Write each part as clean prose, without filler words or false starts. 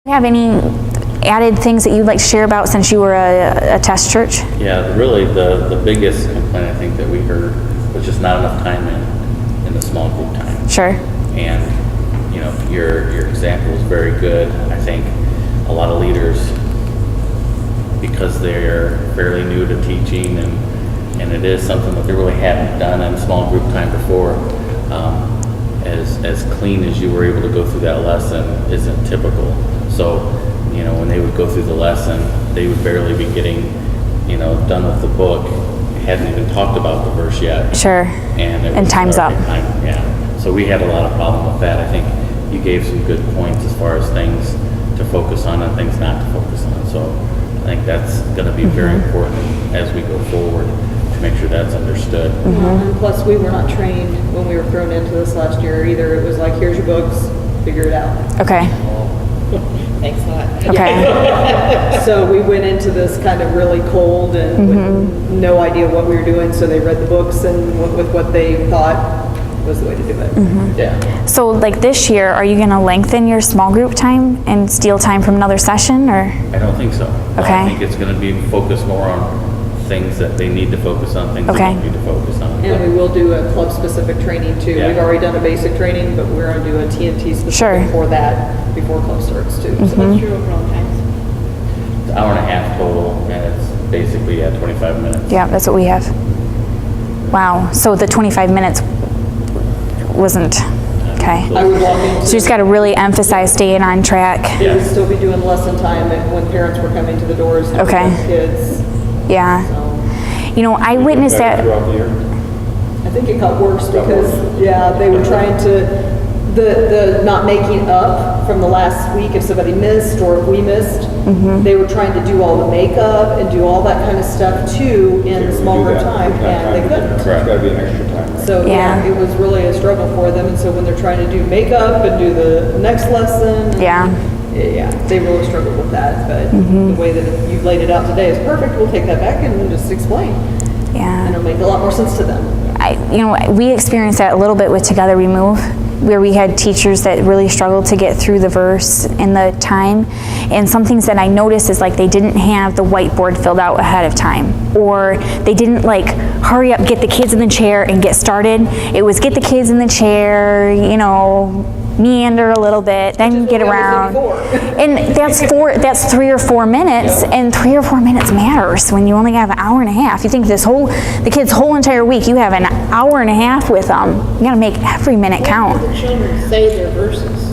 Have any added things that you'd like to share about since you were a test church? Yeah, really the biggest complaint I think that we heard was just not enough time in the small group time. Sure. And you know, your example is very good. I think a lot of leaders, because they're fairly new to teaching and it is something that they really haven't done in small group time before, as clean as you were able to go through that lesson isn't typical. So, you know, when they would go through the lesson, they would barely be getting, you know, done with the book. Hadn't even talked about the verse yet. Sure. And time's up. Yeah. So we had a lot of problem with that. I think you gave some good points as far as things to focus on and things not to focus on. So I think that's going to be very important as we go forward to make sure that's understood. And plus, we were not trained when we were thrown into this last year either. It was like, here's your books, figure it out. Okay. Thanks a lot. Okay. So we went into this kind of really cold and with no idea what we were doing. So they read the books and went with what they thought was the way to do it. Yeah. So like this year, are you going to lengthen your small group time and steal time from another session, or? I don't think so. Okay. I think it's going to be focused more on things that they need to focus on, things they don't need to focus on. And we will do a club-specific training too. Yeah. We've already done a basic training, but we're going to do a TNT specific for that before club starts too. So what's your overall time? It's an hour and a half total, and it's basically 25 minutes. Yeah, that's what we have. Wow. So the 25 minutes wasn't, okay. I would walk into. So you just got to really emphasize staying on track. We would still be doing lesson time when parents were coming to the doors to Okay. pick up kids. Yeah. So You know, I witnessed that. Throughout the year? I think it got worse because, they were trying to, the not making up from the last week if somebody missed or if we missed, they were trying to do all the makeup and do all that kind of stuff too in small group time, and they couldn't. It's got to be an extra time, right? So, Yeah. it was really a struggle for them, and so when they're trying to do makeup and do the next lesson. Yeah. Yeah, they really struggled with that, but the way that you've laid it out today is perfect. We'll take that back and just explain, and Yeah. it'll make a lot more sense to them. We experienced that a little bit with Together We Move, where we had teachers that really struggled to get through the verse in the time. And some things that I noticed is like they didn't have the whiteboard filled out ahead of time, or they didn't like hurry up, get the kids in the chair and get started. It was get the kids in the chair, meander a little bit, then get around. And that's 3 or 4 minutes, and 3 or 4 minutes matters when you only have an hour and a half. You think the kids' whole entire week, you have an hour and a half with them. You gotta make every minute count. The children say their verses.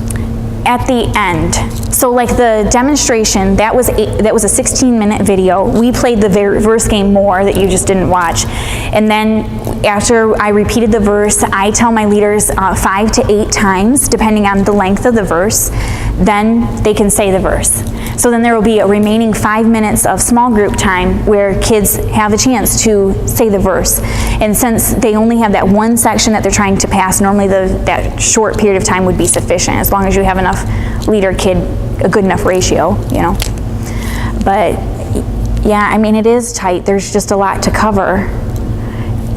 At the end. So like the demonstration, that was a 16-minute video. We played the verse game more that you just didn't watch. And then after I repeated the verse, I tell my leaders 5 to 8 times, depending on the length of the verse, then they can say the verse. So then there will be a remaining 5 minutes of small group time where kids have a chance to say the verse. And since they only have that one section that they're trying to pass, normally that short period of time would be sufficient, as long as you have enough leader-kid, a good enough ratio, But yeah, it is tight. There's just a lot to cover.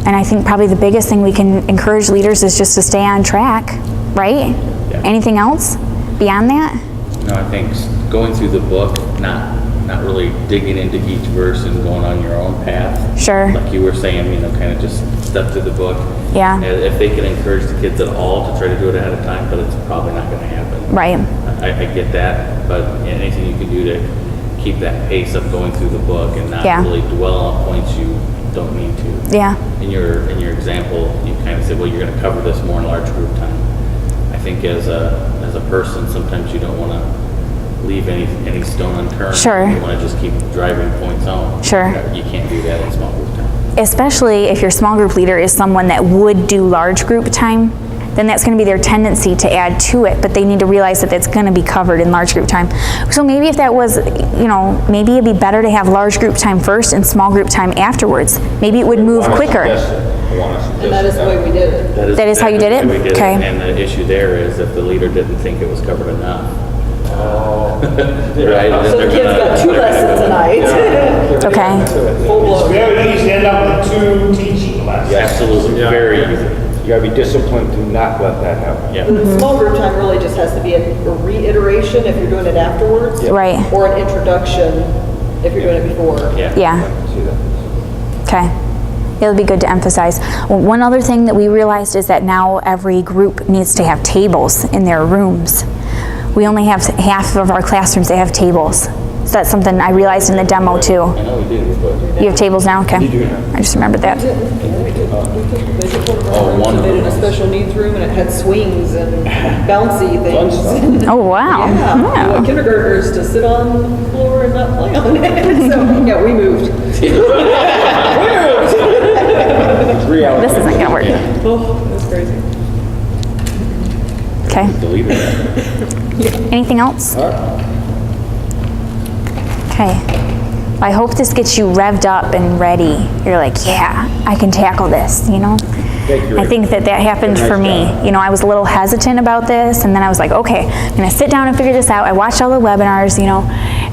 And I think probably the biggest thing we can encourage leaders is just to stay on track, right? Yeah. Anything else beyond that? No, I think going through the book, not really digging into each verse and going on your own path. Sure. Like you were saying, kind of just step through the book. Yeah. If they can encourage the kids at all to try to do it ahead of time, but it's probably not going to happen. Right. I get that, but anything you can do to keep that pace of going through the book and not really dwell on points you don't need to. Yeah. In your example, you kind of said, well, you're going to cover this more in large group time. I think as a person, sometimes you don't want to leave any stone unturned. Sure. You want to just keep driving points home. Sure. You can't do that in small group time. Especially if your small group leader is someone that would do large group time, then that's going to be their tendency to add to it, but they need to realize that it's going to be covered in large group time. So maybe if that was, maybe it'd be better to have large group time first and small group time afterwards. Maybe it would move quicker. And that is the way we did it. That is how you did it? We did Okay. it. And the issue there is if the leader didn't think it was covered enough. Right? So the kids got 2 lessons tonight. Okay. Full blown. It's very easy to end up with 2 teaching lessons. Absolutely, very easy. gotta be disciplined to not let that happen. Yeah. The small group time really just has to be a reiteration if you're doing it afterwards. Right. Or an introduction if you're doing it before. Yeah. Yeah, See that? okay. It'll be good to emphasize. One other thing that we realized is that now every group needs to have tables in their rooms. We only have half of our classrooms that have tables. So that's something I realized in the demo too. I know we did, but. You have tables now? Okay. I just remembered that. They took one of Oh, our rooms one and of made it a them. special needs room, and it had swings and bouncy things. Oh, wow. Yeah, well, kindergartners to sit on the floor and not play on it. So, yeah, we moved. 3 hours. This isn't gonna work. Oh, that's crazy. Okay. Deleted that. Anything else? All right. Okay. I hope this gets you revved up and ready. You're like, yeah, I can tackle this, you know? Thank you. I think that happened Nice for me. job. You know, I was a little hesitant about this, and then I was like, okay, I'm gonna sit down and figure this out. I watched all the webinars, you know,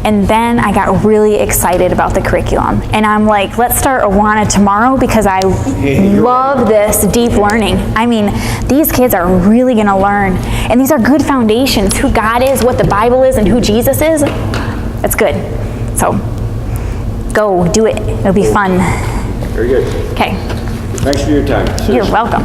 and then I got really excited about the curriculum. And I'm like, let's start Awana tomorrow because I love this deep learning. I mean, these kids are really gonna learn. And these are good foundations, who God is, what the Bible is, and who Jesus is. That's good. So, go, do it. It'll be fun. Very good. Okay, Thanks for your time. you're welcome.